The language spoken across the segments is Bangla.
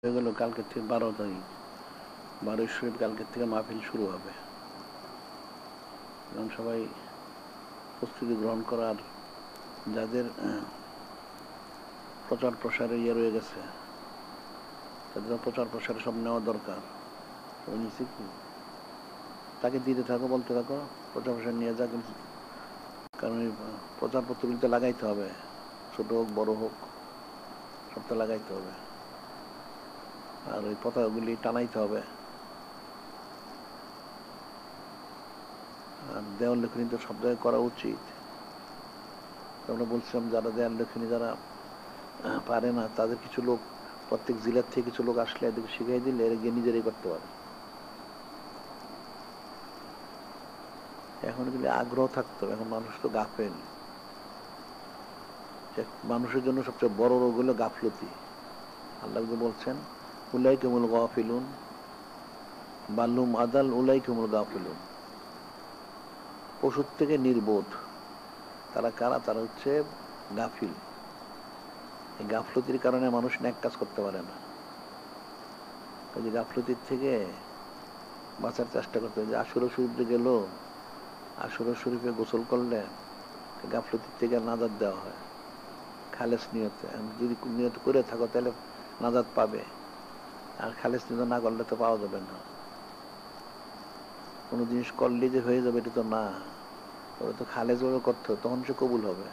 হয়ে গেল কালকে থেকে 12 তারিখ। 12 শরীফ কালকে থেকে মাহফিল শুরু হবে। এখন সবাই প্রস্তুতি গ্রহণ করার, যাদের প্রচার প্রসারে রয়ে গেছে তাদের প্রচার প্রসারে সব নেওয়া দরকার। সবাই নিচ্ছে কি তাকে দিতে থাকো, বলতে থাকো প্রচার প্রসার নিয়ে যা। কারণ এই প্রচারপত্রগুলিতে লাগাইতে হবে, ছোট হোক বড় হোক সবটা লাগাইতে হবে। আর ওই পতাকাগুলি টানাইতে হবে। আর দেওয়াল লেখনী তো সব জায়গায় করা উচিত। আমরা বলছিলাম যারা দেওয়াল লেখনী যারা পারে না, তাদের কিছু লোক প্রত্যেক জেলার থেকে কিছু লোক আসলে এদেরকে শিখিয়ে দিলে এরা গিয়ে নিজেরাই করতে পারে। এখন কিন্তু আগ্রহ থাকতো, এখন মানুষ তো গাফেল। মানুষের জন্য সবচেয়ে বড় রোগ হলো গাফলতি। আল্লাহ বলছেন উলাইকুমুল গাফিলুন বাল্লুম আদাল উলাইকুমুল গাফিলুন। পশুর থেকে নির্বোধ তারা কারা? তারা হচ্ছে গাফিল। এই গাফলতির কারণে মানুষ ন্যাক কাজ করতে পারে না। ওই যে গাফলতির থেকে বাঁচার চেষ্টা করতে হবে। যে আশুরা শরীফে গেল, আশুরা শরীফে গোসল করলে গাফলতির থেকে নাজাত দেওয়া হয় খালেস নিয়তে। যদি নিয়ত করে থাকো তাহলে নাজাত পাবে, আর খালেস নিয়ত না করলে তো পাওয়া যাবে না। কোনো জিনিস করলে যে হয়ে যাবে এটা তো না, তবে তো খালেস ভাবে করতে হবে, তখন সে কবুল হবে।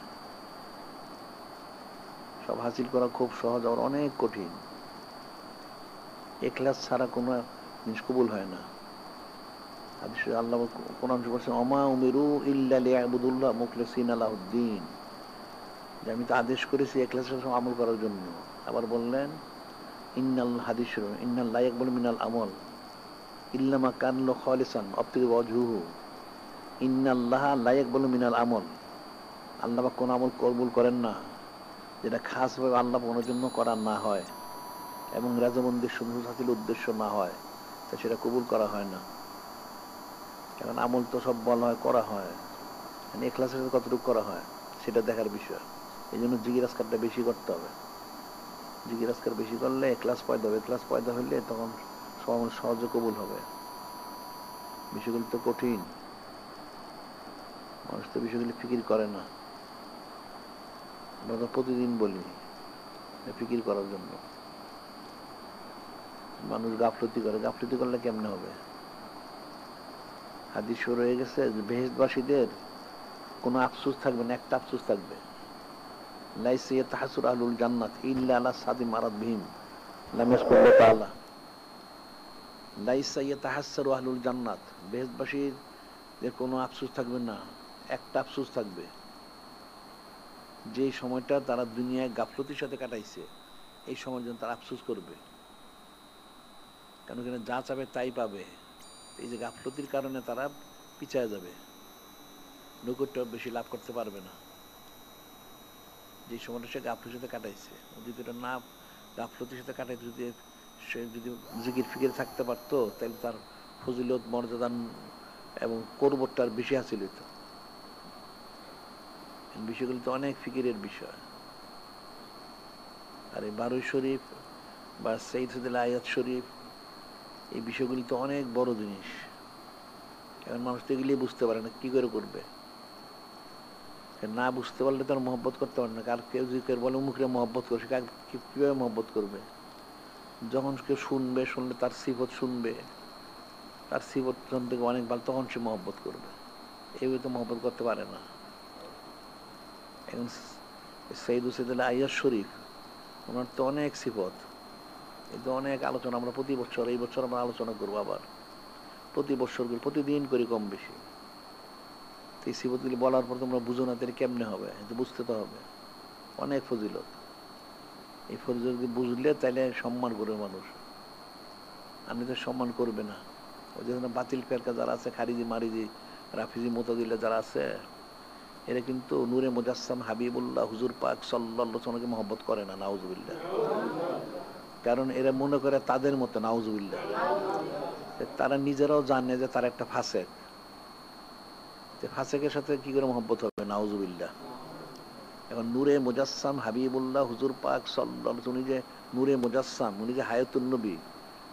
সব হাসিল করা খুব সহজ, আর অনেক কঠিন। ইখলাস ছাড়া কোনো জিনিস কবুল হয় না। আল্লাহ কোরআন বলছেন ওমা উমিরু ইল্লা লিয়াবুদুল্লাহ মুখলিসিনা লাহুদ্দিন, যে আমি তো আদেশ করেছি ইখলাসের সঙ্গে আমল করার জন্য। আবার বললেন ইন্নাল হাদিস ইন্নাল লা ইয়াকবালু মিনাল আমল ইল্লা মা কান লা খালিসান আবতিগা ওয়াজহুহু ইন্নাল্লাহা লা ইয়াকবালু মিনাল আমল। আল্লাহ পাক কোন আমল কবুল করেন না যেটা খাসভাবে আল্লাহ পাকের জন্য করা না হয় এবং রাজমন্দির সুন্দর হাসিল উদ্দেশ্য না হয়, তা সেটা কবুল করা হয় না। এখন আমল তো সব বলা হয়, করা হয়, এখলাসের সাথে কতটুকু করা হয় সেটা দেখার বিষয়। এই জন্য জিকির আজকারটা বেশি করতে হবে। জিকির আজকার বেশি করলে এখলাস পয়দা হবে। এখলাস পয়দা হইলে তখন সহজে কবুল হবে। বিষয়গুলি তো কঠিন, মানুষ তো বিষয়গুলি ফিকির করে না। আমরা তো প্রতিদিন বলি ফিকির করার জন্য। মানুষ গাফলতি করে, গাফলতি করলে কেমনে হবে? হাদিস রয়ে গেছে যে বেহেশতবাসীদের কোনো আফসোস থাকবে না, একটা আফসোস থাকবে, লাইসা ইয়াতাহাসসুর আহলুল জান্নাত ইল্লা আলা সাদি মারাদ বিহিম লাম ইয়াজকুরুল্লাহ তাআলা। লাইসা ইয়াতাহাসসারু আহলুল জান্নাত, বেহেশতবাসীদের কোনো আফসোস থাকবে না, একটা আফসোস থাকবে, যে সময়টা তারা দুনিয়ায় গাফলতির সাথে কাটাইছে এই সময়ের জন্য তারা আফসোস করবে। কেন কিনা যা চাবে তাই পাবে। এই যে গাফলতির কারণে তারা পিছায় যাবে, নৈকট্য বেশি লাভ করতে পারবে না। যে সময়টা সে গাফলতির সাথে কাটাইছে, যদি এটা না গাফলতির সাথে কাটাইতে, যদি সে যদি জিকির ফিকির থাকতে পারতো তাহলে তার ফজিলত মর্যাদা এবং করবটার বেশি হাসিল হইত। বিষয়গুলি তো অনেক ফিকিরের বিষয়। আর এই 12 শরীফ বা সাইয়্যিদুল আয়াত শরীফ, এই বিষয়গুলি তো অনেক বড় জিনিস। এখন মানুষ তো এগুলি বুঝতে পারে না, কি করে করবে? না বুঝতে পারলে তার মহব্বত করতে পারে না। আর কেউ যদি কেউ বলে মুখে মহব্বত করছে, কিভাবে মহব্বত করবে? যখন কেউ শুনলে তার সিফত শুনবে, তার সিফত থেকে অনেক ভালো, তখন সে মহব্বত করবে। এইভাবে তো মহব্বত করতে পারে না। এখন সাইয়্যিদুল আয়াত শরীফ, ওনার তো অনেক সিফত, এই তো অনেক আলোচনা আমরা প্রতি বছর, এই বছর আমরা আলোচনা করবো আবার, প্রতি বছর প্রতিদিন করি কম বেশি। এই সিফতগুলি বলার পর তোমরা বুঝো না, তাহলে কেমনে হবে? বুঝতে তো হবে। অনেক ফজিলত, এই ফজিলত যদি বুঝলে তাহলে সম্মান করবে মানুষ, আর তো সম্মান করবে না। ওই যে বাতিল ফেরকা যারা আছে, খারিজি মারিজি রাফিজি মোতাদিল্লা যারা আছে, এরা কিন্তু নূরে মুজাসসাম হাবিবুল্লাহ হুজুর পাক সাল্লাল্লাহু আলাইহি ওয়াসাল্লামকে মহব্বত করে না, নাউজুবিল্লাহ। কারণ এরা মনে করে তাদের মতো, নাউজুবিল্লাহ। তারা নিজেরাও জানে যে তারা একটা ফাসেক, ফাসেকের সাথে কি করে মহব্বত হবে, নাউজুবিল্লাহ। এখন নূরে মুজাসসাম হাবিবুল্লাহ হুজুর পাক সাল্লাল্লাহু আলাইহি ওয়াসাল্লাম, উনি যে নূরে মুজাসসাম, উনি যে হায়াতুন নবী,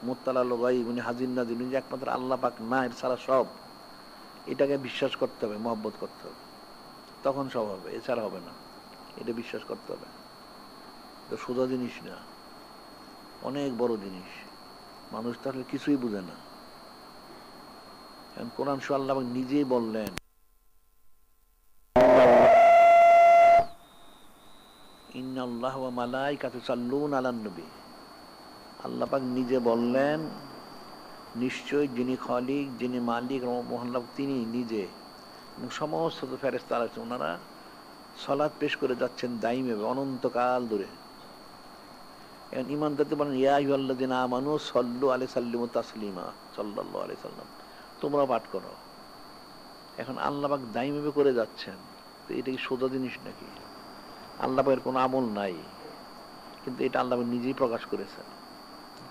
মুত্তালাল গায়ব, উনি হাজির নাজির, উনি যে একমাত্র আল্লাহ পাক না, এর ছাড়া সব, এটাকে বিশ্বাস করতে হবে, মহব্বত করতে হবে, তখন সব হবে, এছাড়া হবে না। এটা বিশ্বাস করতে হবে। এটা সোজা জিনিস না, অনেক বড় জিনিস। মানুষ তাহলে কিছুই বুঝে না। কোরআন শো আল্লাহ নিজেই বললেন, ইন্নাল্লাহ ওয়া মালাইকাতু ইউসাল্লুনা আলান নবী। আল্লাহ পাক নিজে বললেন, নিশ্চয় যিনি খালিক, যিনি মালিক মহাল্লাহ, তিনি নিজে এবং সমস্ত ফেরেশতারা আছে, ওনারা সালাত পেশ করে যাচ্ছেন দাইমভাবে, অনন্তকাল ধরে। এখন ইমানদারদের বলেন, ইয়া আইয়ুহাল্লাযিনা আমানু সাল্লু আলাইহি সাল্লিমু তাসলিমা, সাল্লাল্লাহু আলাইহি সাল্লাম, তোমরা পাঠ করো। এখন আল্লাহ পাক দাইমভাবে করে যাচ্ছেন, তো এটা কি সোজা জিনিস নাকি? আল্লাহ পাকের কোনো আমল নাই, কিন্তু এটা আল্লাহ পাক নিজেই প্রকাশ করেছেন,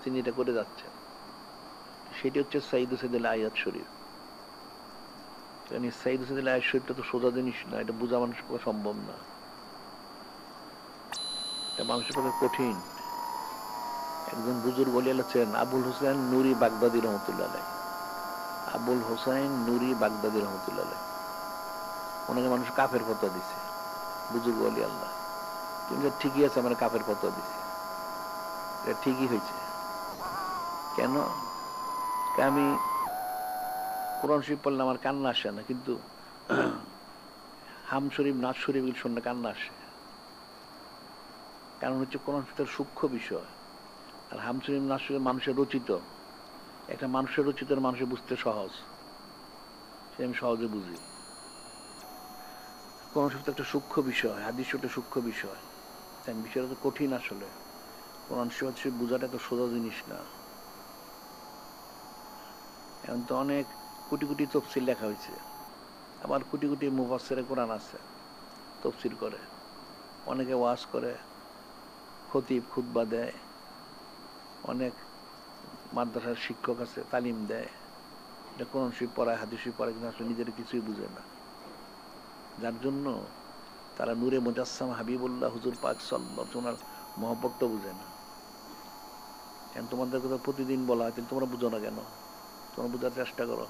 তিনি এটা করে যাচ্ছেন। সেটি হচ্ছে সাইয়্যিদুস সাইয়্যিদুল আয়াত শরীফ। সাইয়্যিদুস সাইয়্যিদুল আয়াত শরীফটা তো সোজা জিনিস না, এটা বোঝা মানুষের পক্ষে সম্ভব না, এটা মানুষের পক্ষে কঠিন। একজন বুজুর্গ ওলি আছেন, আবুল হোসেন নুরি বাগদাদি রহমতুল্লাহ আলাইহ। আবুল হোসেন নুরি বাগদাদি রহমতুল্লাহ আলাইহ, ওনাকে মানুষ কাফের ফতোয়া দিছে, বুজুর্গ ওলি আল্লাহ। কিন্তু ঠিকই আছে, আমার কাফের ফতোয়া দিছে, এটা ঠিকই হয়েছে। কেন? আমি কোরআন শরীফ পড়লে আমার কান্না আসে না, কিন্তু হাম শরীফ, নাচ শরীফ শুনলে কান্না আসে। কারণ হচ্ছে কোরআন শরীফের সূক্ষ্ম বিষয়, আর হাম শরীফ, নাচ শরীফ মানুষের রচিত। একটা মানুষের রচিত মানুষের বুঝতে সহজ, সে আমি সহজে বুঝি। কোরআন শরীফ একটা সূক্ষ্ম বিষয়, হাদিস একটা সূক্ষ্ম বিষয়, তাই বিষয়টা তো কঠিন। আসলে কোরআন শরীফ বোঝাটা তো সোজা জিনিস না। এখন তো অনেক কোটি কোটি তফসির লেখা হয়েছে, আবার কোটি কোটি মুফাসসিরে কোরআন আছে, তফসির করে, অনেকে ওয়াজ করে, খতিব খুতবা দেয়, অনেক মাদ্রাসার শিক্ষক আছে, তালিম দেয়, এটা কোরআন শরীফ পড়ায়, হাদিস শরীফ পড়ায়, কিন্তু আসলে নিজেরা কিছুই বুঝে না। যার জন্য তারা নূরে মুজাসসাম হাবিবুল্লাহ হুজুর পাক সাল্লাল্লাহু আলাইহি ওয়াসাল্লাম মহব্বতটা বুঝে না। এখন তোমাদের কথা প্রতিদিন বলা হয়, তোমরা বুঝো না কেন? তোমরা বোঝার চেষ্টা করো।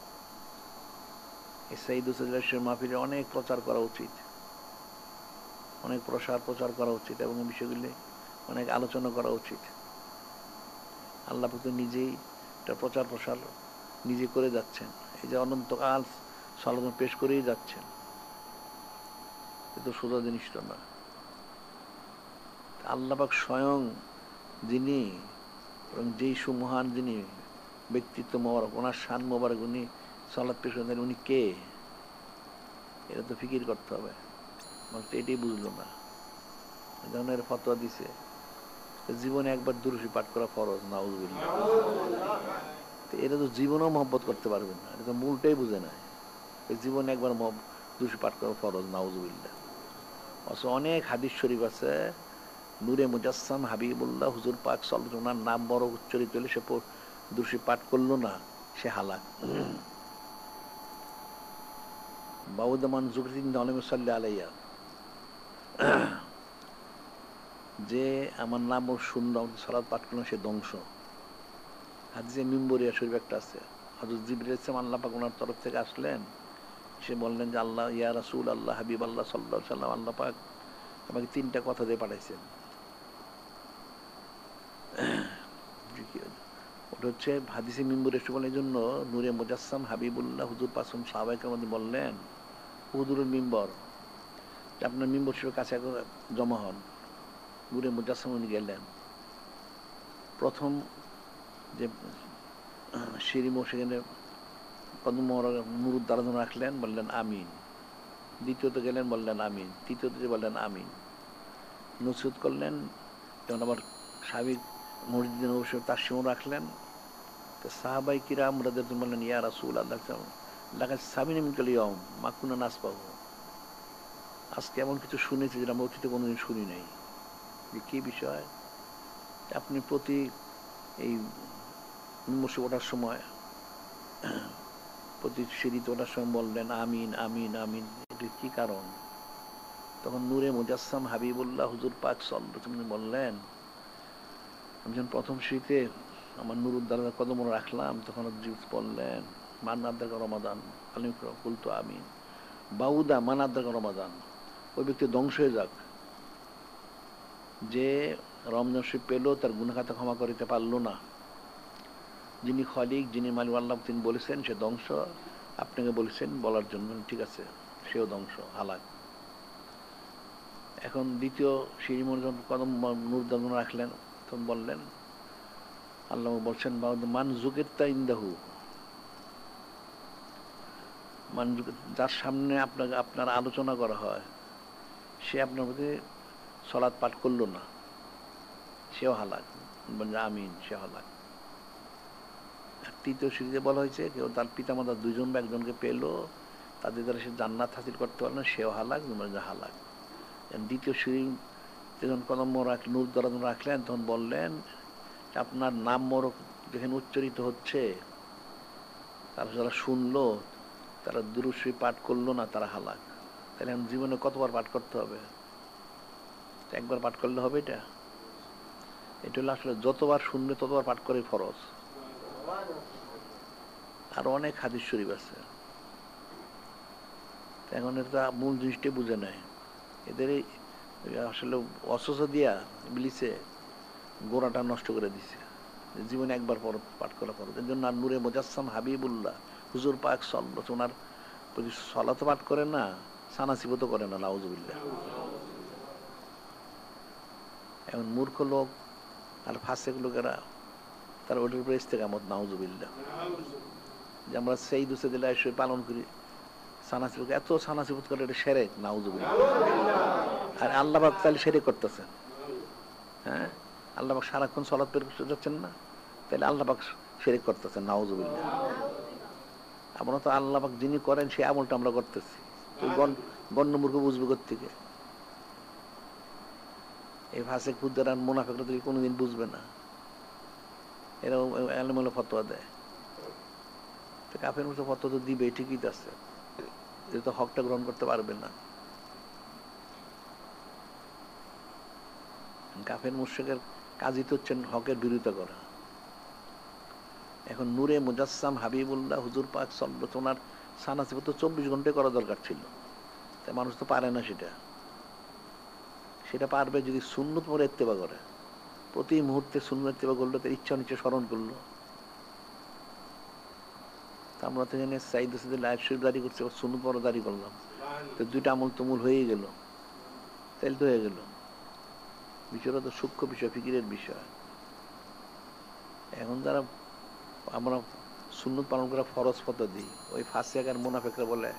এই সাইয়্যিদুস সাইয়্যিদুল মাহফিলে অনেক প্রচার করা উচিত, অনেক প্রচার করা উচিত, এবং এই বিষয়গুলি অনেক আলোচনা করা উচিত। আল্লাহ পাক নিজেই এটা প্রচার প্রসার নিজে করে যাচ্ছেন, এই যে অনন্তকাল সালাত পেশ করেই যাচ্ছেন, এটা সোজা জিনিসটা না। আল্লাহ পাক স্বয়ং যিনি, এবং যেই সুমহান যিনি ব্যক্তিত্ব মোবারক, ওনার শান মোবারক, উনি সালাত পেশ করেন, উনি কে? এটা তো ফিকির করতে হবে। মানুষ তো এটাই বুঝলো না, এই ধরনের ফতোয়া দিছে। জীবনে একবার দুরূদ পাঠ করা ফরজ, নাউযুবিল্লাহ। এটা তো জীবনেও মহব্বত করতে পারবেন না, এটা তো মূলটাই বুঝে নাই। জীবনে একবার দুরূদ পাঠ করা ফরজ, নাউযুবিল্লাহ। অথচ অনেক হাদিস শরীফ আছে, নূরে মুজাসসাম হাবিবুল্লাহ হুজুর পাক সাল্লাল্লাহু আলাইহি ওয়াসাল্লাম নাম বড় উচ্চারিত হলে সে দুরূদ পাঠ করলো না, সে হালাক। বাউদামান জুকরিন আলাইহি সাল্লাল্লাহু আলাইহি, যে আমার নাম ওর শূন্য সালাত পাঠ করলো, সে ধ্বংস। হাদিসে মিম্বরিয়া শরীফ একটা আছে, হযরত জিবরাইল ইসলাম আল্লাহ পাক ওনার তরফ থেকে আসলেন, সে বললেন যে আল্লাহ, ইয়া রাসূল আল্লাহ, হাবিব আল্লাহ সাল্লাল্লাহু আলাইহি ওয়াসাল্লাম, আল্লাহ পাক আমাকে 3টা কথা দিয়ে পাঠাইছেন। ওটা হচ্ছে হাদিসে মিম্বরে এসে বলেন, এই জন্য নূরে মুজাসসাম হাবিবুল্লাহ হুজুর পাসম সাহাবায়ে কেরাম বললেন, হুজুরুল মিম্বর, আপনার মিম্বর শরীফের কাছে জমা হন। নূরে মুজাসসাম উনি গেলেন, প্রথম যে সিঁড়ি সেখানে কদম মুরুদ দ্বারা রাখলেন, বললেন আমিন। দ্বিতীয়ত গেলেন, বললেন আমিন। তৃতীয়ত বললেন আমিন। নসিহত করলেন, যেমন আবার সাবিক মসজিদে নববী তার সিমও রাখলেন। তো সাহাবাই কিরাম রাদিয়াল্লাহু আনহুম বললেন, ইয়া রাসূল আল্লাহ, লাকাদ সামিনা মিনকাল ইয়াউম মা কুন্না নাসমাহু, আজকে এমন কিছু শুনেছি যেটা আমরা অতীতে কোনোদিন শুনি নাই। যে কি বিষয়? আপনি প্রতি এই মসজিদে ওঠার সময়, প্রতি সিঁড়িতে ওঠার সময় বললেন আমিন আমিন আমিন, এটা কি কারণ? তখন নূরে মুজাসসাম হাবিবুল্লাহ হুজুর পাক সাল্লাল্লাহু আলাইহি ওয়াসাল্লাম বললেন, আমি যখন প্রথম শীতে আমার নুরুদ্দার কদম রাখলাম, তখন জিজ্ঞেস বললেন মান্নাদ্দার রমাদান, আমি বলতো আমি বাউদা মান্নাদ্দার রমাদান, ওই ব্যক্তি ধ্বংস হয়ে যাক যে রমজান শরীফ পেল, তার গুনাহখাতা ক্ষমা করিতে পারল না। যিনি খলিক, যিনি মালিক আল্লাহ, তিনি বলেছেন সে ধ্বংস, আপনাকে বলেছেন বলার জন্য, ঠিক আছে, সেও ধ্বংস, হালাক। এখন দ্বিতীয় সিঁড়ি যখন কদম নুরুদ্দার রাখলেন, তখন বললেন, আল্লাহ বলছেন মান যুকিরতা ইনদাহু, যার সামনে আপনার আলোচনা করা হয়, সে আপনার প্রতি সালাত পাঠ করলো না, সেও হালাক, আমিন, সে হালাক। তৃতীয় সিরিজে বলা হয়েছে কেউ তার পিতামাতা দুইজন বা একজনকে পেলো, তাদের দ্বারা সে জান্নাত হাসিল করতে পারলো না, সেও হালাক, হালাক। দ্বিতীয় সিঁড়ি যখন কদম নুরুদ্দার রাখলেন, তখন বললেন আপনার নাম মোরক যেখানে উচ্চারিত হচ্ছে, তারা যারা শুনলো, তারা দুরূদ শরীফ পাঠ করলো না, তারা হালাক। তাহলে জীবনে কতবার পাঠ করতে হবে? একবার পাঠ করলে হবে? এটা হলো আসলে যতবার শুনবে ততবার পাঠ করে ফরজ। আর অনেক হাদিস শরীফ আছে, এখন এটা মূল জিনিসটা বুঝে নেয়। এদের আসলে অসুস্থ দিয়া ইবলিসে গোড়াটা নষ্ট করে দিছে, জীবনে একবার পর পাঠ করা ফরজ। এর জন্য আর নূরে মুজাসসাম হাবিবুল্লাহ হুজুর পাক সাল্লাল্লাহু আলাইহি ওনার প্রতি সালাত পাঠ করে না, সানাসিবত করে না, নাউজুবিল্লাহ। এখন মূর্খ লোক আর ফাসেক লোকেরা তার ওটার উপরে ইস্তেকামত, নাউজুবিল্লাহ। যে আমরা সেই দুসে দিলে পালন করি, সানাসিবত, এত সানাসিবত করে, এটা শিরক, নাউজুবিল্লাহ। আর আল্লাহ পাক তাহলে শিরক করতেছেন। হ্যাঁ, আল্লাহ পাক সারাক্ষণ সালাত বের করতে যাচ্ছেন না, তাহলে আল্লাহ পাক শিরক করতেছেন, নাউজুবিল্লাহ। আমরা তো আল্লাহ পাক যিনি করেন সেই আমলটা আমরা করতেছি, গণ্যমূর্খ বুঝবে কোত্থেকে? এই ফাসেক ফুদ্দার আর মুনাফিকরা তো কোনোদিন বুঝবে না, এরাও এলোমেলো ফতোয়া দেয়। কাফের মতো ফতোয়া তো দিবে, ঠিকই আছে, এটা তো হকটা গ্রহণ করতে পারবে না। কাফের মুশরিকের কাজই তো হচ্ছেন হকের বিরোধিতা করা। এখন নূরে মুজাসসাম হাবিবুল্লাহ হুজুর পাক সাল্লাল্লাহু আলাইহি ওনার সানাসিবত 24 ঘন্টায় করা দরকার ছিল, তাই মানুষ তো পারে না। সেটা পারবে যদি সুন্নত পরে ইত্তেবা করে, প্রতি মুহূর্তে সুন্নত ইত্তেবা করলো, তার ইচ্ছা নিচ্ছে স্মরণ করলো। আমরা তো জানি সাইদ লাইফ শরীফ দাঁড়িয়ে করছে, সুন্নত পরে দাঁড়িয়ে করলাম, তো দুইটা আমল তুমুল হয়ে গেল, তাইলে তো হয়ে গেল। বিষয়টা তো সূক্ষ্ম বিষয়, ফিকিরের বিষয়। এখন যারা আমরা সুন্নত পালন করা ফরজ ফতোয়া দিই, ওই ফাসিক আর মুনাফিকরা বলে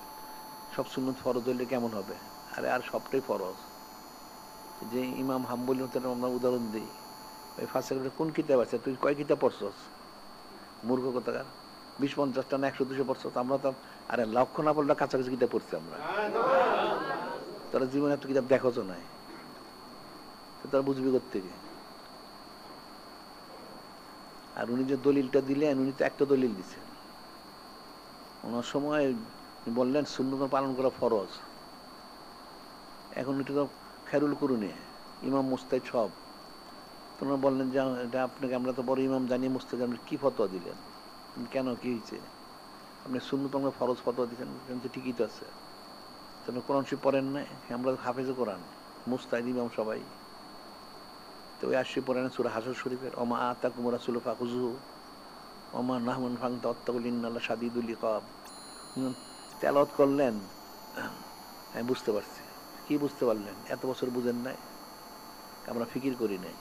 সব সুন্নত ফরজ হইলে কেমন হবে? আরে আর সবটাই ফরজ। যে ইমাম হাম্বলি আমরা উদাহরণ দিই, ওই ফাসিকরা কোন কিতাব আছে, তুই কয় কিতাব পড়ছস? মূর্খ কোথাকার, 20-50টা না 100-200 পড়ছস? আমরা তো আরে লক্ষ না পড়লে কাছাকাছি কিতাব পড়ছি আমরা। তারা জীবনে একটা কিতাব দেখোছ নাই, তারা বুঝবি কোত্থেকে? আর উনি যে দলিলটা দিলেন, উনি তো একটা দলিল দিচ্ছেন। ওনার সময় বললেন সুন্নত পালন করা ফরজ। এখন এটা তো খেরুল করুনে ইমাম মুস্তাহিদ সব, তোমরা বললেন যে এটা আপনাকে, আমরা তো বড় ইমাম জানি মুস্তাহিদ, আপনি কি ফতোয়া দিলেন? কেন, কি হয়েছে? আপনি সুন্নত আমরা ফরজ ফতোয়া দিচ্ছেন, কিন্তু ঠিকই তো আছে। আপনি কোরআন শরীফ পড়েন নাই? আমরা হাফেজে কোরআন, মুস্তাহিদ ইমাম সবাই। তো ওই 80 পড়েন সূরা হাশর শরীফের, ওমা আতাকুম রাসূলু ফাখুযুহু ওমা নাহমান ফান্তাওয়াত্তাকুল ইন্নাল্লাহা শাদীদুল ইকাব। তেলাওয়াত করলেন, আমি বুঝতে পারছি। কি বুঝতে পারলেন? এত বছর বুঝেন নাই, আমরা ফিকির করি নাই।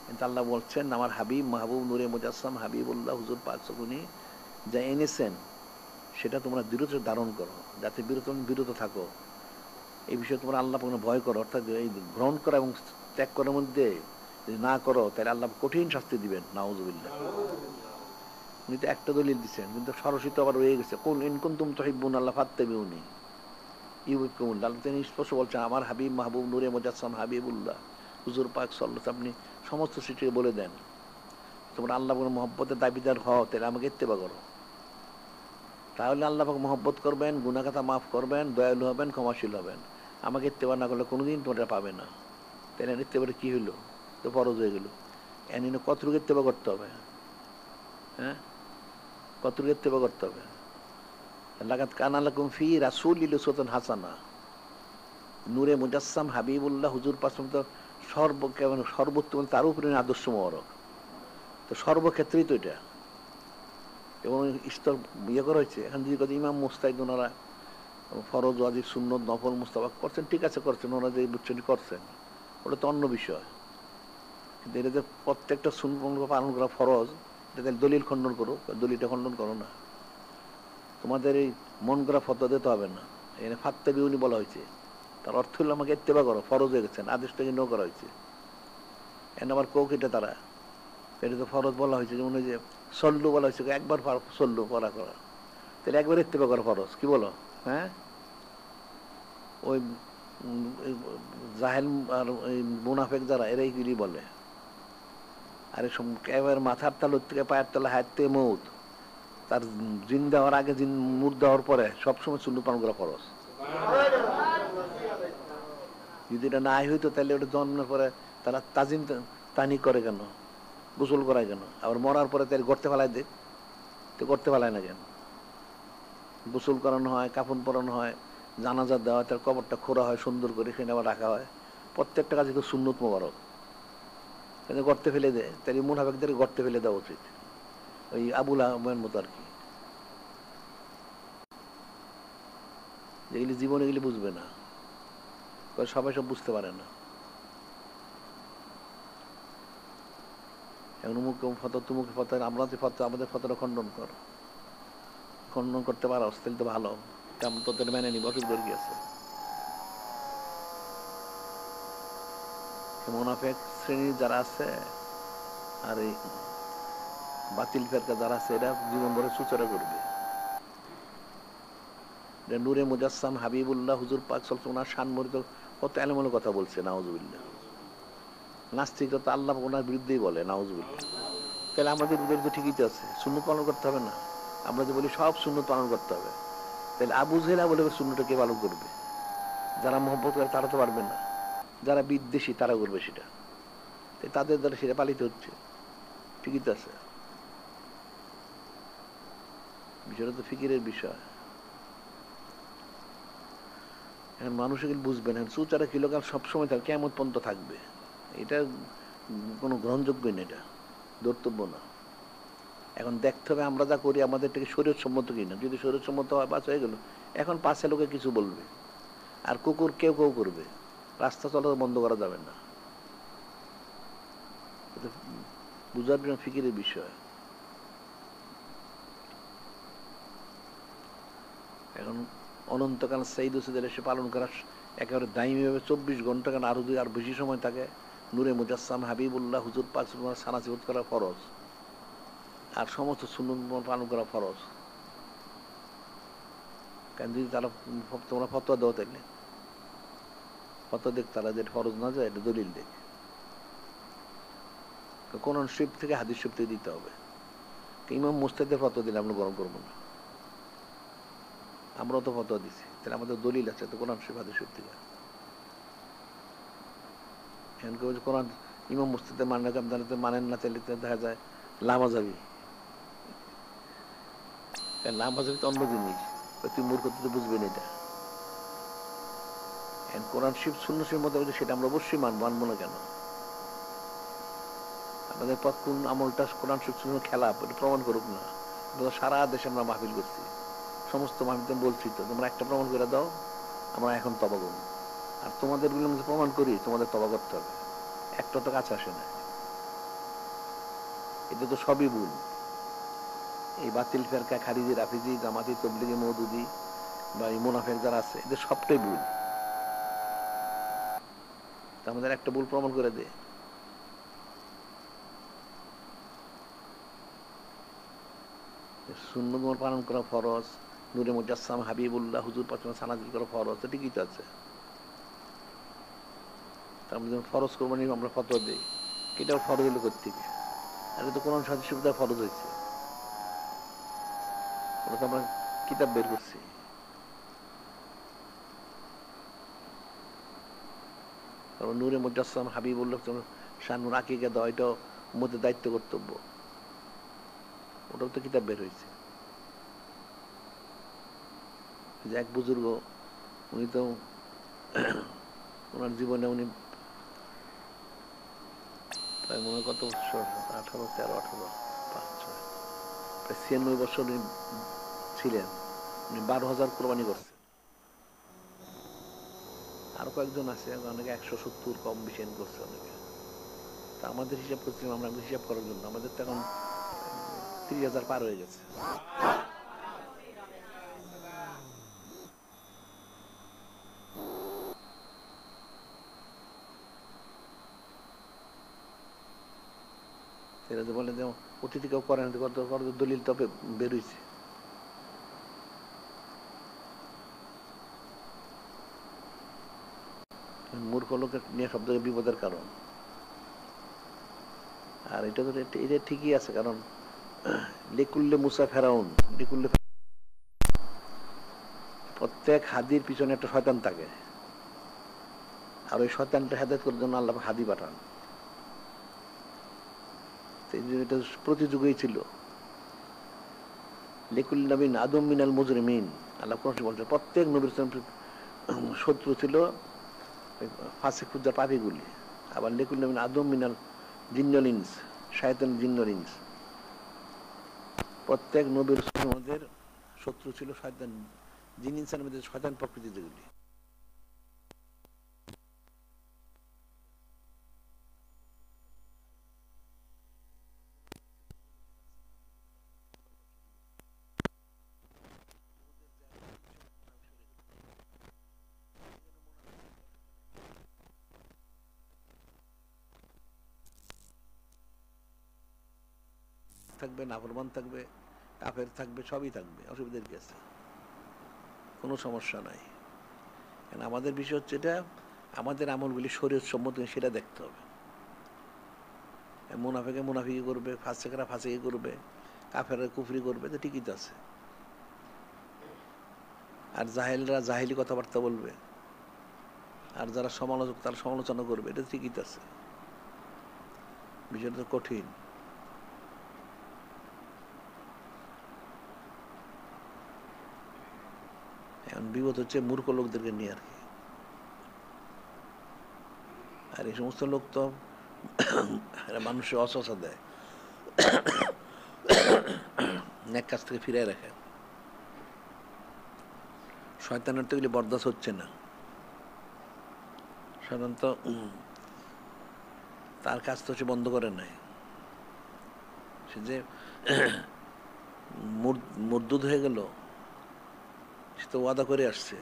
কিন্তু আল্লাহ বলছেন আমার হাবিব মাহবুব নূরে মুজাসসাম হাবিবুল্লাহ হুজুর পাক উনি যা এনেছেন সেটা তোমরা দৃঢ় ধারণ করো, যাতে বিরত থাকো। এই বিষয়ে তোমরা আল্লাহ পাকের ভয় করো, অর্থাৎ এই গ্রহণ করা এবং ত্যাগ করার মধ্যে যদি না করো, তাহলে আল্লাহ কঠিন শাস্তি দিবেন, নাউযুবিল্লাহ। উনি তো একটা দলিল দিচ্ছেন, কিন্তু সরাসরি তো আবার রয়ে গেছে, কুল ইন কুনতুম তুহিব্বুনাল্লাহ ফাত্তাবিউনি ইউহিব্বুকুমুল্লাহ। তিনি স্পষ্ট বলছেন আমার হাবিব মাহবুব নূরে মুজাসসাম হাবিবুল্লাহ হুজুর পাক সাল্লাল্লাহু আলাইহি ওয়াসাল্লাম, আপনি সমস্ত সৃষ্টিকে বলে দেন তোমরা আল্লাহ পাকের মহব্বতের দাবিদার হও, তাহলে আমাকে ইত্তেবা করো। তাহলে আল্লাহ পাক মহব্বত করবেন, গুনাহ খাতা মাফ করবেন, দয়ালু হবেন, ক্ষমাশীল হবেন। আমাকে ইত্তেবা না করলে কোনোদিন তোমরা পাবে না। তাহলে ইত্তেবাটা কি হইলো? তো ফরজ হয়ে গেল। এনে কতটুকু ইত্তেবা করতে হবে? হ্যাঁ, কতটুকু ইত্তেবা করতে হবে? লাকাত কানা লাকুম ফি রাসূলিল্লাহি উসওয়াতুন হাসানা। নূরে মুজাসসাম হাবিবুল্লাহ হুজুর পাক তো সর্বোত্তম, তার উপরে আদর্শ মোবারক। তো সর্বক্ষেত্রেই তো এটা এবং স্তর ইয়ে করা হয়েছে। এখন যদি কথা ইমাম মুস্তাহিদ ওনারা ফরজ, ওয়াজিব, সুন্নত, নফল মুস্তাহাব করছেন, ঠিক আছে করছেন, ওনারা যে বুঝছেন করছেন, ওটা তো অন্য বিষয়। কিন্তু এটা যে প্রত্যেকটা সুন্নত পালন করা ফরজ, এটা দলিল খণ্ডন করো, দলিলটা খণ্ডন করো না। তোমাদের এই মন করা ফতোয়া দিতে হবে না। এখানে ফাত্তা বিউনি বলা হয়েছে, তার অর্থ হলো আমাকে ইত্তেবা করো, ফরজ হয়ে গেছেন, আদেশটাকে ন করা হয়েছে। এখন আবার কৌকিটা তারা এটা তো ফরজ বলা হয়েছে, যেমন ওই যে সল্লু বলা হয়েছে, একবার সল্লু পড়া করা, তাহলে একবার ইত্তেবা করা ফরজ, কি বলো? হ্যাঁ, ওই জাহেল আর ওই মুনাফেক যারা, এরাই গিলি বলে। আর একেবারে মাথার তালুর থেকে পায়ের তলা, হাত থেকে মৌত, তার জিন দেওয়ার আগে, জিন মুর দেওয়ার পরে সবসময় সুন্নত পালন করা ফরজ। যদি এটা নাই হইতো তাহলে ওটা জন্মের পরে তারা তাজিম তানি করে কেন, গোসল করায় কেন? আবার মরার পরে তাই গর্তে ফেলায় দেয়, তো গর্তে ফেলায় না কেন? গোসল করানো হয়, কাফন পরানো হয়, জানাজা দেওয়া হয়, তার কবরটা খোঁড়া হয় সুন্দর করে, সেখানে আবার রাখা হয়। প্রত্যেকটা কাজে তো সুন্নত মোবারক। গর্তে ফেলে দেয়, তাই মুনাফিকদের গর্তে ফেলে দেওয়া উচিত, ওই আবুল আহমের মতো আর কি। যেগুলি জীবন, এগুলি বুঝবে না, সবাই সব বুঝতে পারে না। এখন অমুক ফটো, তুমুক ফটো, আমরা যে ফটো, আমাদের ফটোটা খণ্ডন কর, খণ্ডন করতে পারো তাহলে তো ভালো, তেমন তোদের মেনে নিব, অসুবিধার কি আছে? মুনাফিক শ্রেণীর যারা আছে আর এই বাতিল ফেরকা যারা আছে, এরা জীবন ভরে সুচরা করবে। নূরে মুজাসসাম হাবিবুল্লাহ হুজুর পাক সাল্লাল্লাহু আলাইহি ওয়াসাল্লাম শানমরিত কত এলোমেলো কথা বলছে, নাউজুবিল্লাহ। নাস্তিকরা তো আল্লাহ ওনার বিরুদ্ধেই বলে, নাউজুবিল্লাহ। তাহলে আমাদের বিরুদ্ধে ঠিকই তো আছে, সুন্নত পালন করতে হবে না? আমরা যে বলি সব সুন্নত পালন করতে হবে, তাহলে আবু জেহেল বলে সুন্নতটা কে পালন করবে? যারা মহব্বত করে তারা তো পারবে না, যারা বিদ্বেষী তারা করবে সেটা, তাদের দ্বারা সেটা পালিত হচ্ছে, ঠিকই তো আছে। বিষয়টা তো ফিকিরের বিষয়। এখন মানুষ এগুলো বুঝবে না, সুচারা কিলোকাল সবসময় থাকে, কেমন পর্যন্ত থাকবে, এটা কোনো গ্রহণযোগ্যই না, এটা ধর্তব্য না। এখন দেখতে হবে আমরা যা করি আমাদের থেকে শরীর সম্মত কিনা। যদি শরীর সম্মত হয়, পাঁচ হয়ে গেল। এখন পাশে লোকে কিছু বলবে, আর কুকুর কেউ কেউ করবে, রাস্তা চলা বন্ধ করা যাবে না। বুঝার জন্য ফিকিরের বিষয়। এখন অনন্তকাল সাইদ ওসিদের এসে পালন করা একেবারে দায়ীভাবে 24 ঘন্টা, কেন আরো আর বেশি সময় থাকে। নূরে মুজাসসাম হাবিবুল্লাহ হুজুর পাক সানাসিবত করা ফরজ, আর সমস্ত সুন্নত পালন করা ফরজ। কেন যদি তারা তোমরা ফতোয়া দাও, তাইলে ফতোয়া দেখ তারা, যে ফরজ না যায় এটা দলিল দেখ। কোরআন শরীফ থেকে, হাদিস শরীফ থেকে দিতে হবে। ইমাম মুস্তাহিদের ফতোয়া দিলে আমরা গ্রহণ করবো না। আমরাও তো ফতোয়া দিচ্ছি, তাহলে আমাদের দলিল আছে তো কোরআন শরীফ, হাদিস শরীফ থেকে। এখন কেউ কোরআন ইমাম মুস্তাহিদের মানেন না, তাহলে দেখা যায় লামাজাবি। লামাজাবি তো অন্য জিনিস, তুই মূর্খ, তুই তো বুঝবেন এটা। এখন কোরআন শরীফ সুন্নাহ শরীফের মধ্যে, সেটা আমরা অবশ্যই মানবো না কেন? আমাদের পথ কোন আমলটা কোরআন শরীফ সুন্নাহর খেলাফ, এটা প্রমাণ করুক না। সারা দেশে আমরা মাহফিল করছি, সমস্ত মাহফিল বলছি তো, তোমরা একটা প্রমাণ করে দাও, আমরা এখন তবা করব। আর তোমাদের গুলো প্রমাণ করি, তোমাদের তবা করতে হবে, একটা তো কাছে আসে না। এটা তো সবই ভুল। এই বাতিল ফেরকা, খারিজি, রাফিজি, জামাতি, তবলিগি, মওদুদি বা এই মুনাফিক যারা আছে, এদের সবটাই ভুল। আমাদের একটা ভুল প্রমাণ করে দে। সুন্নত পালন করা ফরজ, নূরে মুজাসসাম হাবিবুল্লাহ হুজুর পাক সানাজিল করা ফরজ, ঠিকই তো আছে। তার মধ্যে ফরজ কোরবানি আমরা ফতোয়া দিই, এটাও ফরজ হলো করতে, আর তো কোরআন হাদিস সুবিধা ফরজ হয়েছে, ওটা তো আমরা কিতাব বের করছি। তারপর নূরে মুজাসসাম হাবিবুল্লাহ শানুর আকিকা দেওয়া, এটাও উম্মতের দায়িত্ব কর্তব্য, ওটাও তো কিতাব বের হয়েছে। যে এক বুজুর্গ, উনি তো ওনার জীবনে উনি প্রায় মনে হয় কত বছর, 18, 13, 18, 5, 6, প্রায় 96 বছর উনি ছিলেন। উনি 12,000 কোরবানি করছে। আরো কয়েকজন আছে, অনেকে 170 কম বেশি করছে অনেকে। তা আমাদের হিসাব করছিলাম আমরা হিসাব করার জন্য, আমাদের তো এখন 30,000 পার হয়ে গেছে। এরা যে বলে যে অতিথি কেউ করেন, দলিল তবে বেরোইছে। মূর্খ লোকের নিয়ে সব জায়গায় বিপদের কারণ। আর এটা তো এটা ঠিকই আছে, কারণ লিকুল্লে মুসা ফেরাউন, লিকুল্লে, প্রত্যেক হাদির পিছনে একটা শয়তান থাকে, আর ওই শয়তানটা হেদায়েত করার জন্য আল্লাহ হাদি পাঠান। এটা প্রতি যুগেই ছিল। লিকুল নবীন আদম মিনাল মুজরিমিন, আল্লাহ কোরআনে বলছে প্রত্যেক নবীর শত্রু ছিল ফাসিক ফুজ্জার পাপীগুলি। আবার লিকুল নবীন আদম মিনাল জিন্নাল ইনস, শায়তান জিন্নাল ইনস, প্রত্যেক নবীর মধ্যে শত্রু ছিল শয়তান, জিন ইনসানের মধ্যে শয়তান প্রকৃতি যেগুলি। থাকবে, নাফরমান থাকবে, কাফের থাকবে, সবই থাকবে, অসুবিধার কি আছে? কোনো সমস্যা নাই। আমাদের বিষয় হচ্ছে এটা, আমাদের আমলগুলি শরীয়ত সম্মত সেটা দেখতে হবে। মুনাফেকে মুনাফিকি করবে, ফাসেকরা ফাসেকি করবে, কাফেররা কুফরি করবে, তো ঠিকই তো আছে। আর জাহেলরা জাহেলি কথাবার্তা বলবে, আর যারা সমালোচক তারা সমালোচনা করবে, এটা ঠিকই তো আছে। বিষয়টা তো কঠিন। এখন বিপদ হচ্ছে মূর্খ লোকদেরকে নিয়ে আর কি। আর এই সমস্ত লোক তো মানুষের অসহসা দেয়, নেক কাজ থেকে ফিরে রাখে। শয়তানের তো এগুলি বরদাস্ত হচ্ছে না। সাধারণত তার কাজ তো সে বন্ধ করে নাই। সে যে মরদুদ হয়ে গেল, সে তো ওয়াদা করে আসছে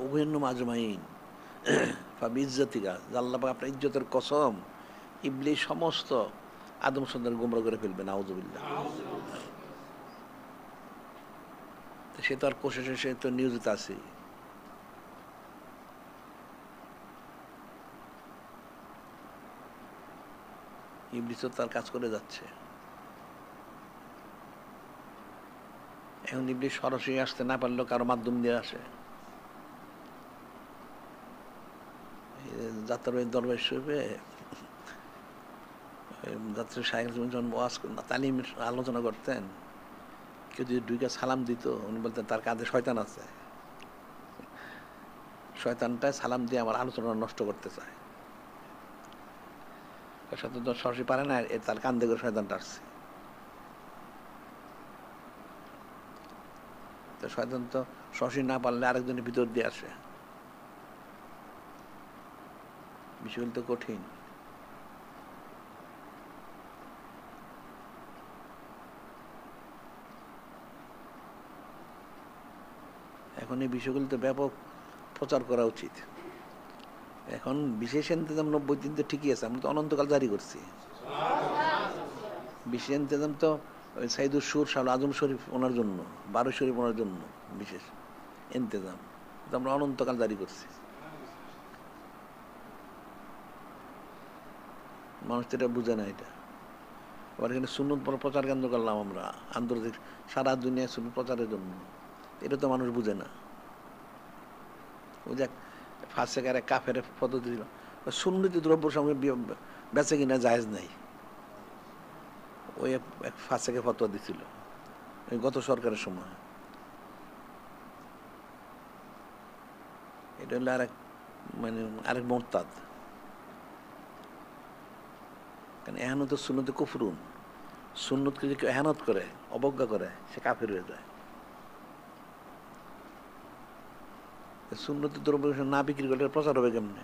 উভয়ন্য মাজমাইন ফাবি ইজ্জতিকা, আল্লাহ পাক আপনার ইজ্জতের কসম, ইবলিস সমস্ত আদম সন্তান গোমরা করে ফেলবে, নাউযুবিল্লাহ। সে তো আর কোশিশে, সে তো নিয়োজিত আছে। ইবলিস তো তার কাজ করে যাচ্ছে। এখন ইবলিস সরাসরি আসতে না পারলেও কারো মাধ্যম দিয়ে আসে। যাত্রার দরবার শরীফে যাত্রী সাহেব যখন ওয়াজ তালিম আলোচনা করতেন, কেউ যদি দুইটা সালাম দিত, উনি বলতেন তার কাঁধে শয়তান আছে, শয়তানটাই সালাম দিয়ে আমার আলোচনা নষ্ট করতে চায়। শয়তান তো সরাসরি পারে না, তার কান্দে করে শয়তানটা আসছে। তো শয়তান তো সরাসরি না পারলে আরেকজনের ভিতর দিয়ে আসে। বিষয়গুলো তো কঠিন। এখন এই বিষয়গুলো তো ব্যাপক প্রচার করা উচিত। এখন বিশেষ ইন্তেজাম 90 দিন তো ঠিকই আছে, আমরা তো অনন্তকাল জারি করছি। বিশেষ ইন্তেজাম তো ওই সাইদুর সুর শাহ আজম শরীফ ওনার জন্য, 12 শরীফ ওনার জন্য বিশেষ ইন্তেজাম, তো আমরা অনন্তকাল জারি করছি। মানুষ তো এটা বুঝে না। এটা আবার এখানে সুন্নত প্রচার কেন্দ্র করলাম আমরা, আন্তর্জাতিক সারা দুনিয়ায় সুন্নত প্রচারের জন্য, এটা তো মানুষ বুঝে না। ওই যে ফাঁসেকারে কাফের পদ্ধতি ছিল, সুন্নতি দ্রব্য সঙ্গে বেঁচে কিনা জায়েজ নাই। ওই এক ফাঁসেকে ফতোয়া দিছিল ওই গত সরকারের সময়। এটা হলো আরেক মানে আরেক মোরতাদ। কারণ এহানত সুন্নতে কুফরুন, সুন্নতকে যে কেউ এহানত করে অবজ্ঞা করে সে কাফের হয়ে যায়। সুন্নতি দ্রব্য না বিক্রি করলে প্রচার হবে কেমনে?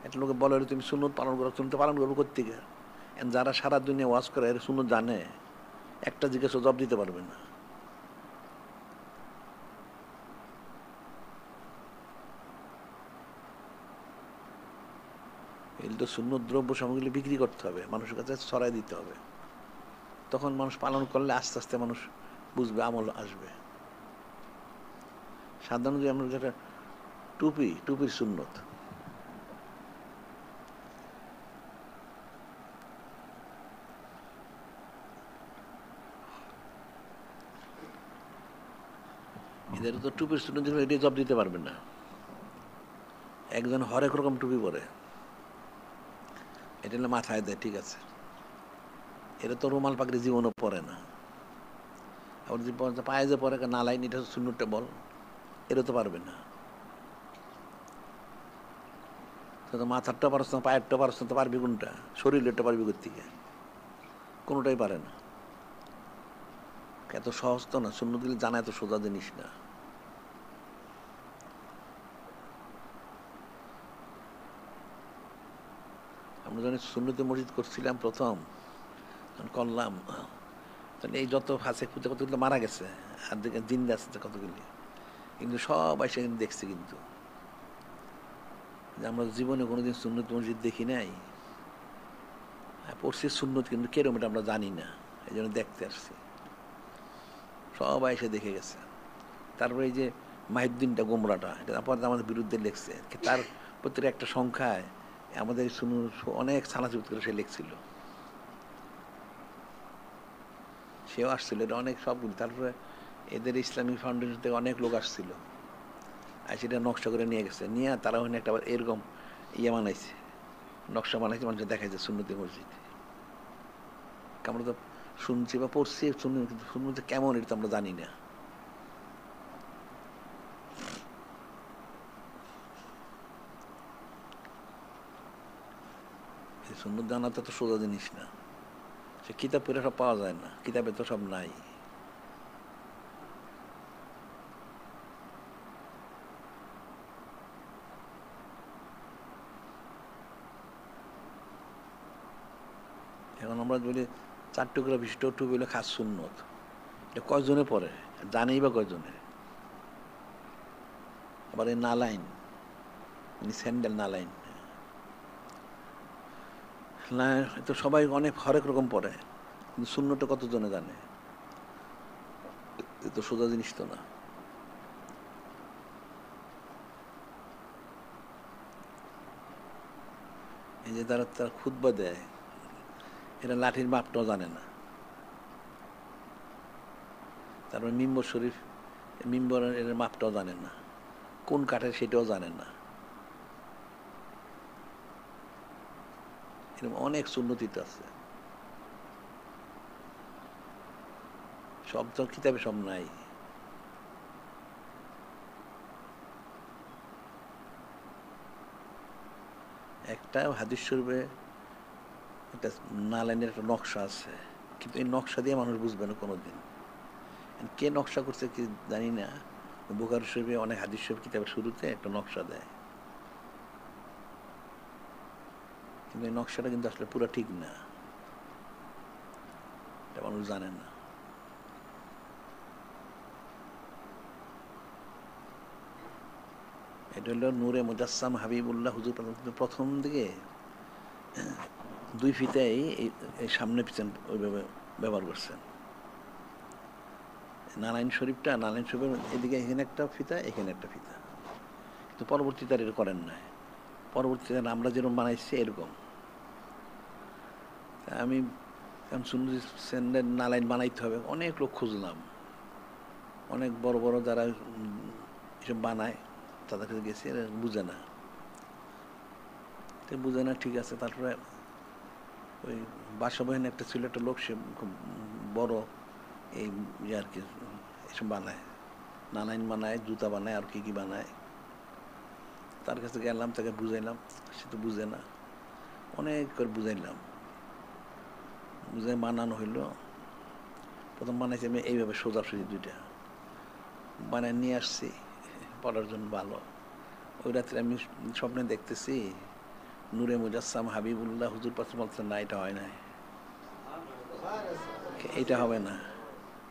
একটা লোকে বলে তুমি সুন্নত পালন করো, সুন্নত পালন করবো কোত্থেকে? যারা সারা দুনিয়া ওয়াজ করে এর সুন্নত জানে, একটা জিজ্ঞাসা জবাব দিতে পারবে না। এগুলো তো সুন্নত দ্রব্য সামগ্রী বিক্রি করতে হবে, মানুষের কাছে ছড়াই দিতে হবে, তখন মানুষ পালন করলে আস্তে আস্তে মানুষ বুঝবে, আমল আসবে। সাধারণত আমরা যেটা টুপির সুন্নত, এদের তো টুপির সুন্নত এটি জব দিতে পারবে না। একজন হরেক রকম টুপি পরে, এটা হলে মাথায় দেয়, ঠিক আছে, এটা তো রুমাল পাকড়ি জীবনও পরে না। আবার যে পায়ে যে পরে না লাইন এটা সুন্নতটা বল, এটা তো পারবে না। তো মাথারটা পারছ না, পায়েরটা পারছ না, তো পারবি কোনটা? শরীরেরটা পারবি কোত্থেকে? কোনোটাই পারে না। এত সহজ তো না, সুন্নত দিলে জানা এত সোজা জিনিস না। আমরা যখন সুন্নতে মসজিদ করছিলাম প্রথম করলাম, তাহলে এই যত ফাঁসে খুঁজে কতগুলো মারা গেছে আর জিন্দা আছে কতগুলি, কিন্তু সব এসে কিন্তু দেখছি, কিন্তু যে আমরা জীবনে কোনোদিন সুন্নত মসজিদ দেখি নাই, পড়ছি সুন্নত কিন্তু কেরম এটা আমরা জানি না, এই জন্য দেখতে আসছি। সবাই এসে দেখে গেছে। তারপরে এই যে মাহিউদ্দিনটা গোমরাটা, এটা আমাদের বিরুদ্ধে লেখছে, তার প্রত্যেক একটা সংখ্যায় আমাদের অনেক ছানাচুত করে সে লিখছিল, সেও আসছিল, এটা অনেক সবগুলি। তারপরে এদের ইসলামিক ফাউন্ডেশন থেকে অনেক লোক আসছিল, আর সেটা নকশা করে নিয়ে গেছে, নিয়ে তারা ওখানে একটা এরকম ইয়ে বানাইছে, নকশা বানাইছে, মানুষের দেখাইছে সুন্নতি মসজিদ। আমরা তো শুনছি বা পড়ছি কিন্তু সুন্নতি কেমন এটা তো আমরা জানি না। সুন্নত জানা তো সোজা জিনিস না, সে কিতাব পড়ে সব পাওয়া যায় না, কিতাবে তো সব নাই। এখন আমরা বলি 4 টুকরা বিশিষ্ট টুপি হলো খাস সুন্নত, এটা কয়জনে পড়ে জানেই বা কয়জনে? আবার এই নালাইন মানে স্যান্ডেল নালাইন না, তো সবাই অনেক হরেক রকম পড়ে, কিন্তু সুন্নতটা কতজনে জানে? এ তো সোজা জিনিস তো না। এই যে তারা খুতবা দেয়, এরা লাঠির মাপটাও জানে না। তারপরে মিম্বর শরীফ, মিম্বরের মাপটাও জানে না, কোন কাঠের সেটাও জানে না। এরকম অনেক সুন্নতিতে আছে, সব তো কিতাবে সব নাই। একটা হাদিস শরীফে একটা নালাইনের একটা নকশা আছে, কিন্তু এই নকশা দিয়ে মানুষ বুঝবে না কোনোদিন, কে নকশা করছে কি জানি না। বুখারী শরীফে অনেক হাদিস শরীফ কিতাবের শুরুতে একটা নকশা দেয়, কিন্তু এই নকশাটা কিন্তু আসলে পুরো ঠিক না, এটা মানুষ জানে না। এটা হলো নূরে মুজাসসাম হাবিবুল্লাহ হুজুর প্রথম দিকে 2 ফিতাই এই সামনে পিছন ওইভাবে ব্যবহার করছেন। নারায়ণ শরীফের এদিকে এখানে একটা ফিতা, এখানে একটা ফিতা, কিন্তু পরবর্তীতে আর এটা করেন না। পরবর্তীতে আমরা যেরকম বানাইছি এরকম। আমি এখন শুনছি স্যান্ডেল নালাইন বানাইতে হবে, অনেক লোক খুঁজলাম, অনেক বড় বড় যারা এসব বানায় তাদের কাছে গেছি, বুঝে না, বুঝে না, ঠিক আছে। তারপরে ওই বাসাবহিন একটা ছিল, একটা লোক, সে খুব বড় এই ইয়ে আর কি এসব বানায়, নানাইন বানায়, জুতা বানায়, আর কি কি বানায়। তার কাছে গেলাম, তাকে বুঝাইলাম, সে তো বুঝে না, অনেক করে বুঝাইলাম, বুঝে বানানো হইলো। প্রথম বানাইছি আমি এইভাবে সোজাসুজি দুইটা বানায় নিয়ে আসছি পড়ার জন্য ভালো। ওই রাত্রে আমি স্বপ্নে দেখতেছি নূরে মুজাসসাম হাবিবুল্লাহ হুজুর পাশে বলছেন, না এটা হয় নাই, এটা হবে না।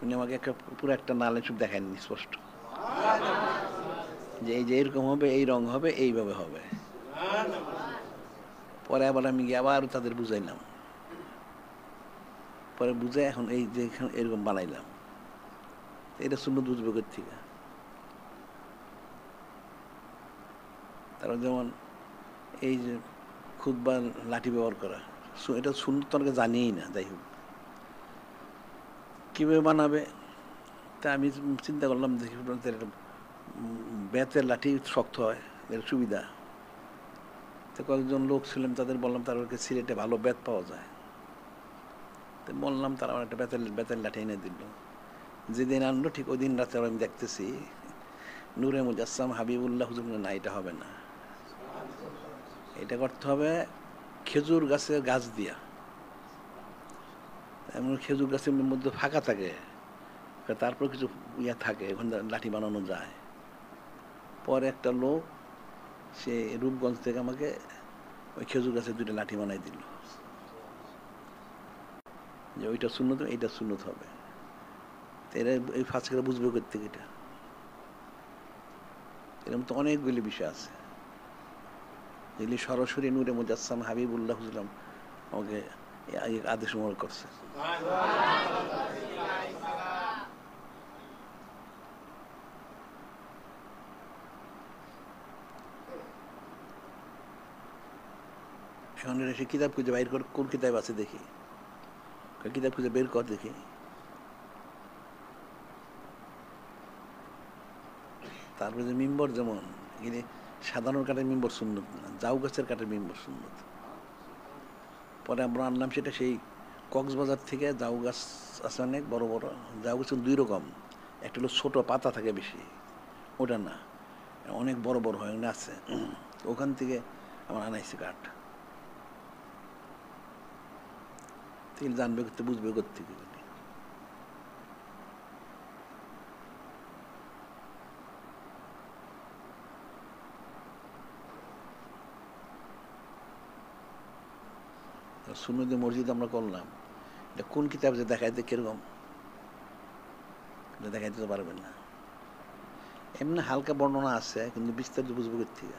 উনি আমাকে একটা পুরো একটা নালে চুপ দেখায়নি স্পষ্ট, যে এই যে এরকম হবে, এই রং হবে, এইভাবে হবে। পরে আবার আমি গিয়ে আবার তাদের বুঝাইলাম, পরে বুঝে এখন এই যে এরকম বানাইলাম। এটা সুন্নত বুঝবে কোথা থেকে? তারা যেমন এই যে খুতবা লাঠি ব্যবহার করা, এটা সুন্নত তো জানিই না। যাই হোক, কীভাবে বানাবে তা আমি চিন্তা করলাম, দেখি বেতের লাঠি শক্ত হয়, এর সুবিধা। তো কয়েকজন লোক ছিলেন, তাদের বললাম তাদেরকে সিলেটে ভালো বেত পাওয়া যায়। তো বললাম, তারা আমার একটা বেতের লাঠি এনে দিল। যেদিন আনলো ঠিক ওই দিন রাতে আমি দেখতেছি নূরে মুজাসসাম হাবিবুল্লাহ হুজুর, না এটা হবে না, এটা করতে হবে খেজুর গাছের গাছ দিয়া। এমন খেজুর গাছের মধ্যে ফাঁকা থাকে, তারপর কিছু ইয়া থাকে, ওখানে লাঠি বানানো যায়। পরে একটা লোক সে রূপগঞ্জ থেকে আমাকে ওই খেজুর গাছের দুইটা লাঠি বানাই দিল, যে ওইটা সুন্নত, এইটা সুন্নত হবে। এরা এই ফাঁসিরা বুঝবে করতে, এটা এরকম তো অনেকগুলি বিষয় আছে যেগুলি সরাসরি নূরে মুজাসসাম হাবিবুল্লাহ হুজুরাম আমাকে আদেশ মোবারক করছে। এখন সে কিতাব খুঁজে বাইর কর, কোন কিতাব আছে দেখি, কিতাব খুঁজে বের কর দেখি। তারপরে যে মিম্বর, যেমন এখানে সাধারণ কাঠের মিম্বর সুন্নত না, জাউ গাছের কাঠের মিম্বর সুন্নত। পরে আমরা আনলাম সেটা সেই কক্সবাজার থেকে জাউ গাছ আছে অনেক বড় বড়। জাউ গাছ দুই রকম, একটা হলো ছোটো পাতা থাকে বেশি, ওটা না, অনেক বড় বড় হয়, ওখানে আছে। ওখান থেকে আমার আনাইছে কাঠ। জানবে করতে, বুঝবে করতে। সুন্নতে মসজিদ আমরা করলাম, এটা কোন কিতাব যে দেখাইতে কিরকম দেখাইতে তো পারবেন না। এমনি হালকা বর্ণনা আছে, কিন্তু বিস্তারিত বুঝবো কোথা থেকে?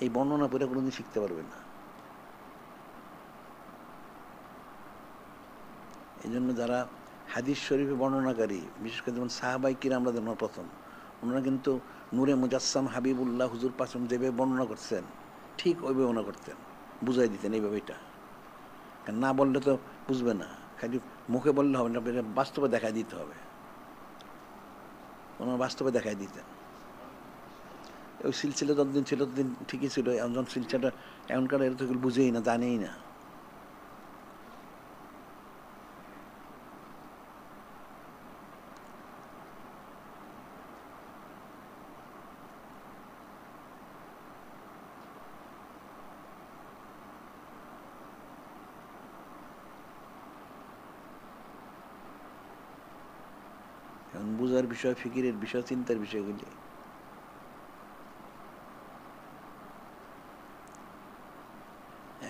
এই বর্ণনা পড়ে কোনোদিন শিখতে পারবেন না। এই জন্য যারা হাদিস শরীফে বর্ণনাকারী, বিশেষ করে যেমন সাহাবাই কিরাম রাদিয়াল্লাহু প্রথম, ওনারা কিন্তু নূরে মুজাসসাম হাবিবুল্লাহ হুজুর পাশম যেভাবে বর্ণনা করছেন, ঠিক ওইভাবে বর্ণনা করতেন, বুঝাই দিতেন এইভাবে। এটা না বললে তো বুঝবে না, খালি মুখে বললে হবে না, বাস্তবে দেখাই দিতে হবে। ওনারা বাস্তবে দেখাই দিতেন। ওই সিলসিলা যতদিন ছিল ততদিন ঠিকই ছিল, এমন সিলসিলাটা এমনকার এর তো বুঝেই না, জানেই না। এখন বুঝার বিষয়, ফিকিরের বিষয়, চিন্তার বিষয়গুলি।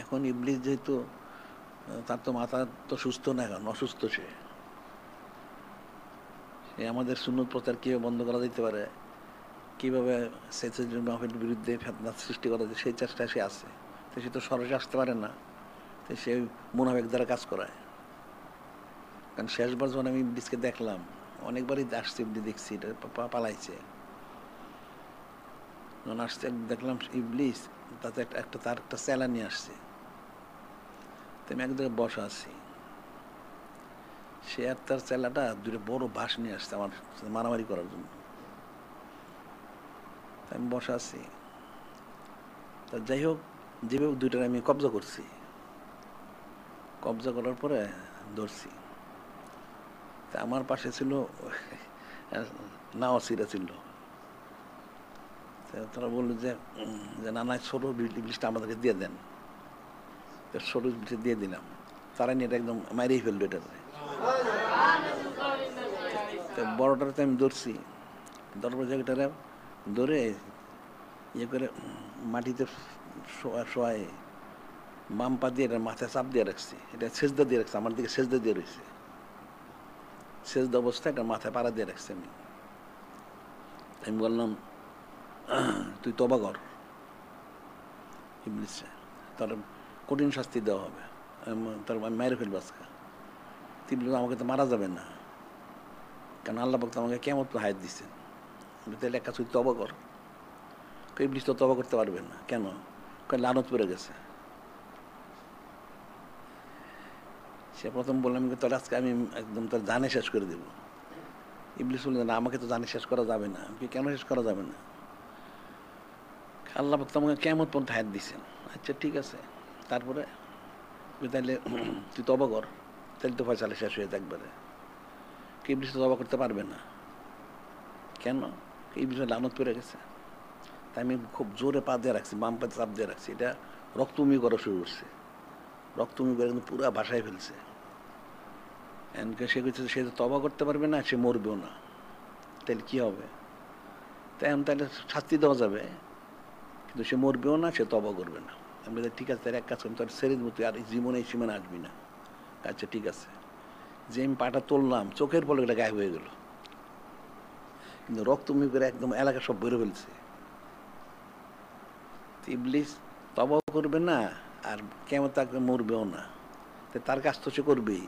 এখন ইবলিস যেহেতু, তার তো মাথা তো সুস্থ না, এখন অসুস্থ। সে আমাদের সুন্নত প্রচার কীভাবে বন্ধ করা যেতে পারে, কীভাবে মাহফিলের বিরুদ্ধে ফেতনা সৃষ্টি করা যায়, সেই চেষ্টায় সে আছে। তো সে তো সরাসরি আসতে পারে না, তো সে মুনাফিক দ্বারা কাজ করায়। কারণ শেষবার যখন আমি ইবলিসকে দেখলাম, অনেকবারই আসছে, দেখছি এটা পালাইছে। যখন আসছে দেখলাম ইবলিস, তাতে তার একটা চেলা নিয়ে আসছে। তো আমি এক জায়গায় বসা আছি, সে আর তার চেলাটা দুটো বড় বাঁশ নিয়ে আসছে আমার মারামারি করার জন্য। আমি বসা আছি, তা যাই হোক, যেভাবে দুইটার আমি কবজা করছি, কবজা করার পরে ধরছি। তা আমার পাশে ছিল নাওয়াসিরা ছিল। তারা বললো যে নানা ছোট ইবলিশটা আমাদেরকে দিয়ে দেন। ছোট ইবলিশটা দিয়ে দিলাম। তারা নিয়ে এটা একদম মারিয়ে ফেললো এটাতে। বড়টাতে আমি ধরছি, দরবার জায়গাটারে ধরে ইয়ে করে মাটিতে শোয়ায় বাম পা দিয়ে এটা মাথায় চাপ দিয়ে রাখছি। এটা সেজদা দিয়ে রাখছি, আমার দিকে সেজদা দিয়ে রয়েছে। সেজদা অবস্থায় এটা মাথায় পাড়া দিয়ে রাখছি। আমি বললাম তুই তবা কর, ইবলিসে তার কঠিন শাস্তি দেওয়া হবে, তার আমি মেরে ফেলবো আজকে। ইবলিস আমাকে তো মারা যাবে না, কারণ আল্লাহ পাক তো আমাকে কেমন তো হায়াত দিচ্ছেন। তাহলে এক কাজ তুই তবা কর। ইবলিস তো তবা করতে পারবে না। কেন? লানত পড়ে গেছে। সে প্রথম বললাম তোর আজকে আমি একদম তোর জানে শেষ করে দেবো। ইবলিস বললেন না, আমাকে তো জানে শেষ করা যাবে না। আমি কেন শেষ করা যাবে না? আল্লাহ পাক তো আমাকে কেমন পর্যন্ত হায়াত দিচ্ছেন। আচ্ছা ঠিক আছে। তারপরে তাহলে তুই তবা কর, তাহলে তো ফয়সালা শেষ হয়ে একবারে। ইবলিস তো তবা করতে পারবে না। কেন? ইবলিস লানত পড়ে গেছে। তাই আমি খুব জোরে পা দিয়ে রাখছি, বাম পাতে চাপ দিয়ে রাখছি। এটা রক্তমি করা শুরু করছে। রক্তমি করে কিন্তু পুরা ভাসায় ফেলছে। সে কইছে সে তবা করতে পারবে না, সে মরবেও না। তাহলে কি হবে? তাই তাহলে শাস্তি দেওয়া যাবে, কিন্তু সে মরবেও না, সে তবা করবে না। আমি ঠিক আছে, তার এক কাজ করলাম, তোর ছেড়ে দেবো, তুই আর জীবনে এই সীমানে আসবি না। আচ্ছা ঠিক আছে। যে আমি পাটা তুললাম, চোখের পলকে এটা গায়েব হয়ে গেল, কিন্তু রক্তমি করে একদম এলাকা সব বেরো ফেলছে। ইবলিস তবাও করবে না, আর কেমন তাকে মরবেও না। তার কাজ তো সে করবেই,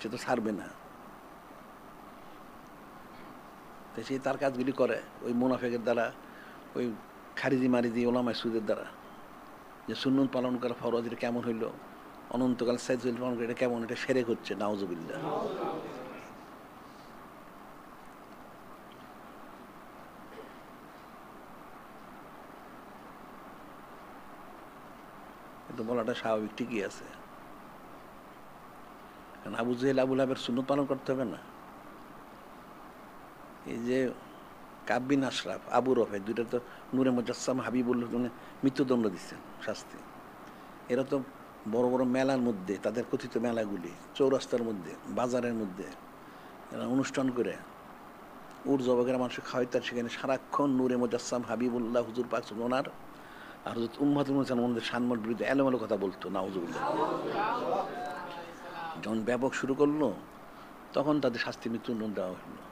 সে তো ছাড়বে না। সে তার কাজগুলি করে ওই মুনাফেকের দ্বারা, ওই খারিজি মারিজি ওলামায় সুদের দ্বারা। যে সুন্নত পালন করা ফরজ, এটা কেমন হইল, অনন্তকাল সাইজুল পালন করে এটা কেমন, এটা সেরেক হচ্ছে, নাউজুবিল্লাহ। কিন্তু বলাটা স্বাভাবিক, ঠিকই আছে। কারণ আবু জেহেল আবুল আবের সুন্নত পালন করতে হবে না? এই যে কাব বিন আশরাফ, আবু রফে, দুইটা তো নূরে মুজাসসাম হাবিবুল্লাহ মৃত্যুদণ্ড দিচ্ছেন শাস্তি। এরা তো বড় বড় মেলার মধ্যে, তাদের কথিত মেলাগুলি চৌরাস্তার মধ্যে, বাজারের মধ্যে এরা অনুষ্ঠান করে উর জবাগের মানুষের খাওয়াইতার, সেখানে সারাক্ষণ নূরে মুজাসসাম হাবিবুল্লাহ হুজুর পাক ওনার আর হজরত উম্মাতুল মুসলমানদের সম্মানের বিরুদ্ধে এলোমেলো কথা বলতো, নাউজুবিল্লাহ। যখন ব্যাপক শুরু করলো, তখন তাদের শাস্তি মৃত্যুদণ্ড দেওয়া হলো।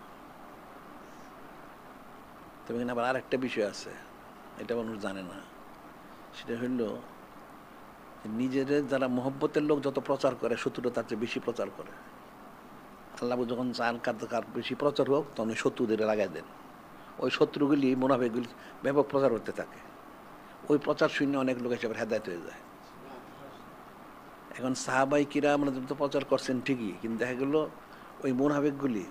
তবে এখানে আবার আরেকটা বিষয় আছে, এটা মানুষ জানে না। সেটা হইল নিজেদের যারা মহব্বতের লোক যত প্রচার করে, শত্রুরা তার চেয়ে বেশি প্রচার করে। আল্লাহ যখন চান কার বেশি প্রচার হোক, তখন ওই শত্রুদের লাগাই দেন। ওই শত্রুগুলি মুনাফিকগুলি ব্যাপক প্রচার করতে থাকে। ওই প্রচার শূন্য অনেক লোক এসে হেদায়েত হয়ে যায়। এখন সাহাবাই কিরাম তো প্রচার করছেন ঠিকই, কিন্তু দেখা গেল ওই মুনাফিকগুলি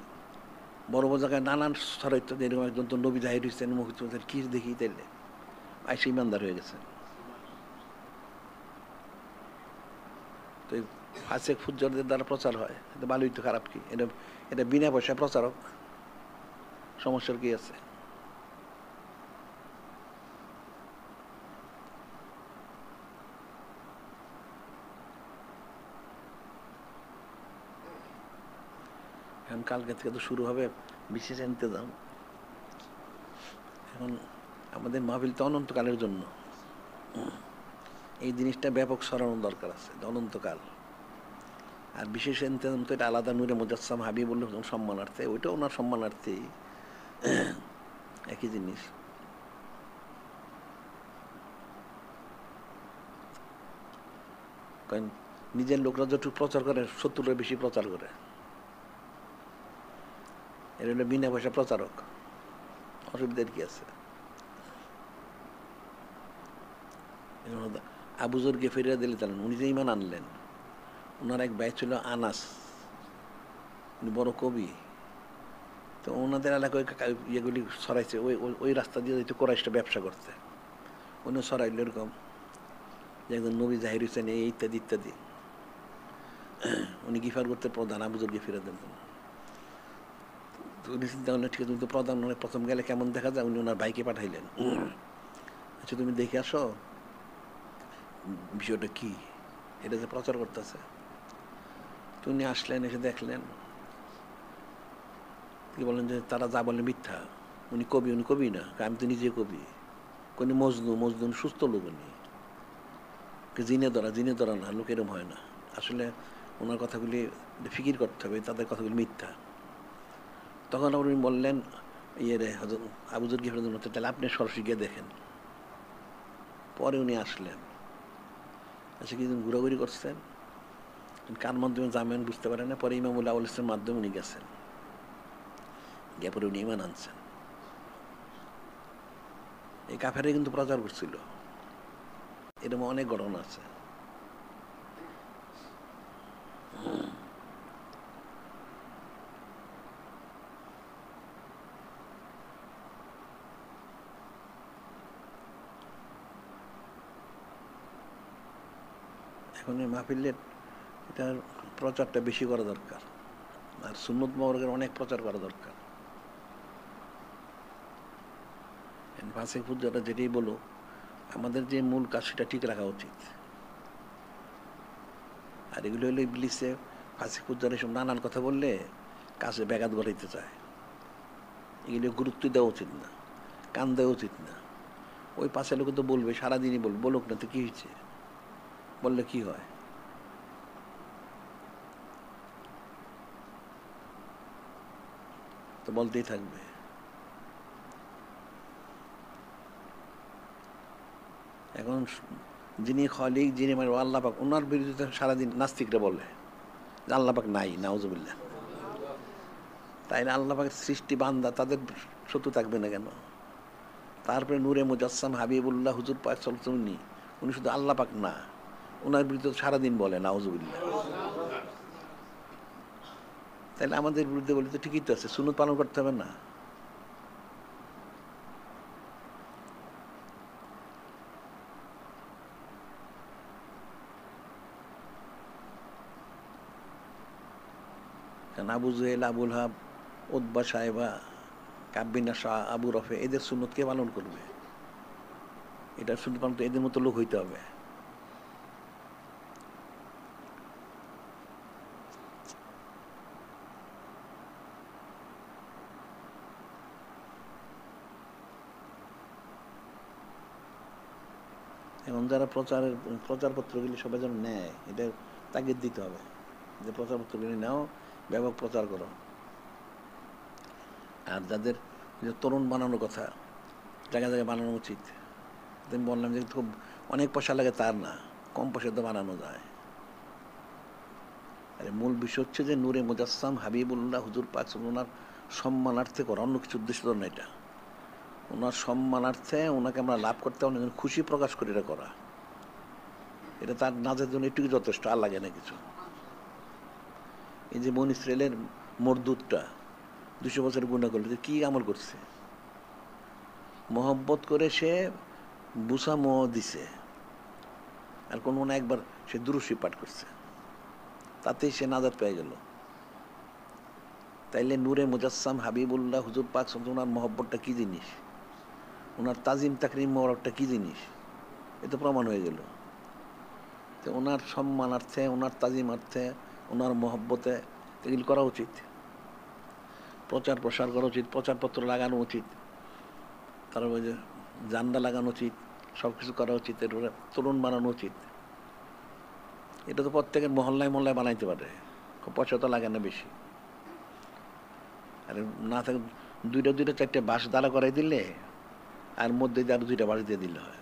বড় বড় জায়গায় নানান ছড়াইতে, এরকম একজন তো নবী জাহির হয়েছেন, মুহিত কি দেখি তাইলে আইসে ইমানদার হয়ে গেছেন। তো এই ফাসেক ফুজ্জারদের দ্বারা প্রচার হয়, এটা ভালোই তো, খারাপ কি? এটা এটা বিনা পয়সায় প্রচারক, সমস্যার কি আছে? এখন কালকে থেকে তো শুরু হবে বিশেষ ইন্তেজাম। এখন আমাদের মাহফিল তো অনন্তকালের জন্য, এই জিনিসটা ব্যাপক সরানোর দরকার আছে, অনন্তকাল। আর বিশেষ ইন্তেজাম তো এটা আলাদা, নূরে মুজাসসাম হাবিবুল্লাহ সম্মানার্থে, ওইটাও ওনার সম্মানার্থেই, একই জিনিস। কারণ নিজের লোকরা যতটুকু প্রচার করে, শত্রুরা বেশি প্রচার করে। এর হলো বিনা পয়সা প্রচারক, অসুবিধার কি আছে? আবু জরকে ফিরিয়ে দিলে চালেন, উনি যে ইমান আনলেন, ওনার এক ভাই ছিল আনাস, উনি বড় কবি। তো ওনাদের এলাকায় ইয়েগুলি ছড়াইছে, ওই ওই রাস্তা দিয়ে যেতে কোরাইশটা ব্যবসা করতে, উনি ছড়াইল এরকম যে একজন নবী জাহির হয়েছেন, এই ইত্যাদি ইত্যাদি। উনি গিফার করতে প্রধান, আবু যর গিফারের জন্য। তো উনি চিন্তা করলেন ঠিক আছে, তুমি তো প্রধান, মানে প্রথম গেলে কেমন দেখা যায়। উনি ওনার ভাইকে পাঠাইলেন, আচ্ছা তুমি দেখে আসো বিষয়টা কি, এটা যে প্রচার করতেছে। তো উনি আসলেন, এসে দেখলেন, কি বলেন যে তারা যা বলে মিথ্যা। উনি কবি না, আমি তো নিজে কবি। কোন মজনু সুস্থ লোক, উনি জিনে ধরা না, লোক এরম হয় না। আসলে ওনার কথাগুলি ফিকির করতে হবে, তাদের কথাগুলি মিথ্যা। তখন আবার উনি বললেন, ইয়ে রে হজরত আবু যর গিফারের জন্য, তাহলে আপনি সরাসরি গিয়ে দেখেন। পরে উনি আসলেন, আচ্ছা কিছুদিন ঘোরাঘুরি করছেন, কার মাধ্যমে যাবেন বুঝতে পারেন না। পরে ইমামুল আউল ইসলামের মাধ্যমে উনি গেছেন, গিয়ে পরে উনি ইমান আনছেন। এই কাফেরে কিন্তু প্রচার করছিল, এরকম অনেক ঘটনা আছে। এখন এই মাহফিলের এটার প্রচারটা বেশি করা দরকার, আর সুন্নত মোবারকের অনেক প্রচার করা দরকার। ফাসিক ফুজ্জারা যেটাই বলো, আমাদের যে মূল কাজ সেটা ঠিক রাখা উচিত। আর এগুলো হলো ইবলিসে, ফাসিক ফুজ্জারা এসব নানান কথা বললে কাজে ব্যাঘাত ঘটাইতে চায়। এগুলো গুরুত্ব দেওয়া উচিত না, কান দেওয়া উচিত না। ওই পাশে লোকে তো বলবে, সারাদিনই বলবে, বলুক না তো কি হয়েছে, বললে কি হয়। তো বলতেই থাকবে। এখন যিনি খলিক, যিনি মানে আল্লাহ পাক, ওনার বিরুদ্ধে সারাদিন নাস্তিকরা বলে যে আল্লাহ পাক নাই, নাউজুবিল্লাহ। তাই না, আল্লাহ পাকের সৃষ্টি বান্দা, তাদের শত্রু থাকবে না কেন? তারপরে নূরে মুজাসসাম হাবিবুল্লাহ হুজুর পাক সাল্লাল্লাহু আলাইহি ওয়াসাল্লাম, উনি শুধু আল্লাহ পাক না, ওনার বিরুদ্ধে সারাদিন বলে নাউজুবিল্লাহ। তাহলে আমাদের বিরুদ্ধে বলে তো ঠিকই তো আছে, সুন্নত পালন করতে হবে না? কারণ আবু জেহেল, আবুল হাব, উতবা সাহেবা, কাব্বিনা শাহ, আবু রফে, এদের সুন্নত কে পালন করবে? এটা সুন্নত পালন তো এদের মতো লোক হইতে হবে। এখন যারা প্রচারপত্রগুলি সবাই যেন নেয়, এটা তাগিদ দিতে হবে যে প্রচারপত্রগুলি নাও, ব্যাপক প্রচার করো। আর যাদের যে তরুণ বানানোর কথা, জায়গায় জায়গায় বানানো উচিত। আমি বললাম যে খুব অনেক পয়সা লাগে তার না, কম পয়সাতে বানানো যায়। আরে মূল বিষয় হচ্ছে যে নূরে মুজাসসাম হাবিবুল্লাহ হুজুর পাক ওনার সম্মানার্থে করা, অন্য কিছু উদ্দেশ্য তো না। এটা ওনার সম্মানার্থে, ওনাকে আমরা লাভ করতে অনেক খুশি প্রকাশ করে এটা করা, এটা তার নাজের জন্য এটুকু যথেষ্ট, আর লাগে না কিছু। এই যে বনী ইসরাইলের মরদুদটা 200 বছর গুণা করলে কি আমল করছে? মহব্বত করে সে বুসা মোহ দিছে, আর কোন মনে একবার সে দুরূশী পাঠ করছে, তাতেই সে নাজাত পেয়ে গেল। তাইলে নূরে মুজাসসাম হাবিবুল্লাহ হুজুর পাক ওনার মহব্বতটা কি জিনিস, ওনার তাজিম তাকরিম মহব্বতটা কি জিনিস, এ তো প্রমাণ হয়ে গেল। তো ওনার সম্মানার্থে, ওনার তাজিমার্থে, ওনার মহব্বতে এগুলি করা উচিত, প্রচার প্রসার করা উচিত, প্রচারপত্র লাগানো উচিত, তারপরে যে জান্ডা লাগানো উচিত, সব কিছু করা উচিত, এর তরুণ বানানো উচিত। এটা তো প্রত্যেকের মহল্লায় মহল্লায় বানাইতে পারে, পয়সা তো লাগে না বেশি। আর না থাকে দুইটা দুইটা চারটে বাঁশ দাঁড়া করাই দিলে, আর মধ্যে দিয়ে আরো 2টা বাঁশ দিয়ে দিলে হয়।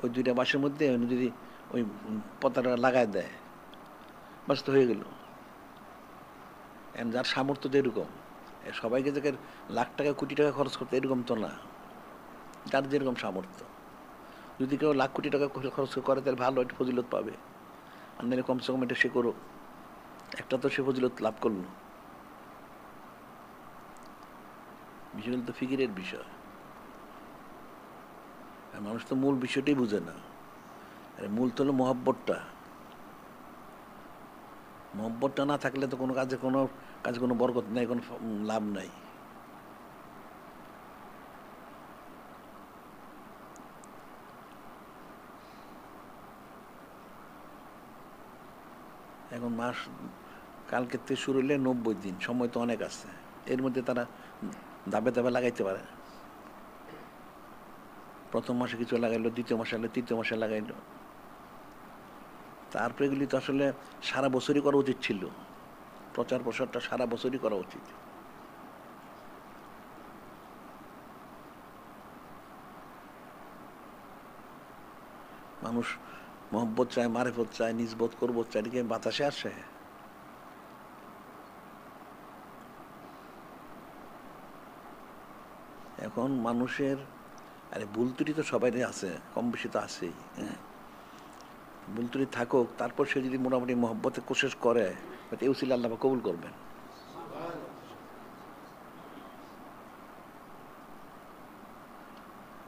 ওই 2টা বাঁশের মধ্যে যদি ওই পতাকা লাগায় দেয়, বাস তো হয়ে গেল। যার সামর্থ্য যেরকম, সবাইকে যে লাখ টাকা কোটি টাকা খরচ করতে এরকম তো না, যার যেরকম সামর্থ্য। যদি কেউ লাখ কোটি টাকা খরচ করে তাহলে ভালো একটা ফজিলত পাবে, আর নাহলে কমসে কম এটা সে করো, একটা তো সে ফজিলত লাভ করলো। বিষয়গুলো তো ফিকিরের বিষয়, আর মানুষ তো মূল বিষয়টাই বুঝে না। আরে মূল তো হলো মহব্বতটা। মহব্বতটা না থাকলে তো কোনো কাজে কোনো বরকত নেই, কোনো লাভ নাই। এখন মাস কালকের থেকে শুরু হলে 90 দিন, সময় তো অনেক আছে। এর মধ্যে তারা ধাপে ধাপে লাগাইতে পারে। প্রথম মাসে কিছু লাগাইলো, দ্বিতীয় মাসে লাগাইলো, তৃতীয় মাসে লাগাইলো। তারপরে এগুলি তো আসলে সারা বছরই করা উচিত ছিল। প্রচার প্রসারটা সারা বছরই করা উচিত। মানুষ মহব্বত চায়, মারেফত চায়, নিজবোধ করবোধ চায়, এদিকে বাতাসে আসে। এখন মানুষের আরে ভুল ত্রুটি তো সবারই আছে, কম বেশি তো আছেই। হ্যাঁ, ভুল ত্রুটি থাকুক, তারপর সে যদি মোটামুটি মহব্বতে কোশিশ করে, এই উসিলা আল্লাহ পাক কবুল করবেন।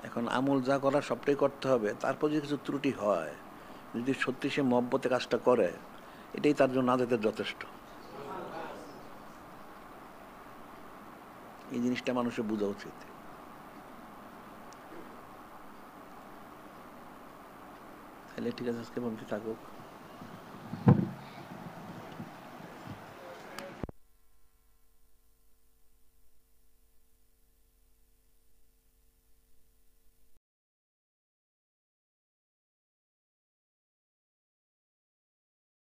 এখন আমল যা করার সবটাই করতে হবে, তারপর যদি কিছু ত্রুটি হয়, যদি সত্যি সে মহব্বতে কাজটা করে, এটাই তার জন্য নাজাতের যথেষ্ট। এই জিনিসটা মানুষের বোঝা উচিত। তাহলে ঠিক আছে, আজকে পর্যন্ত থাকুক।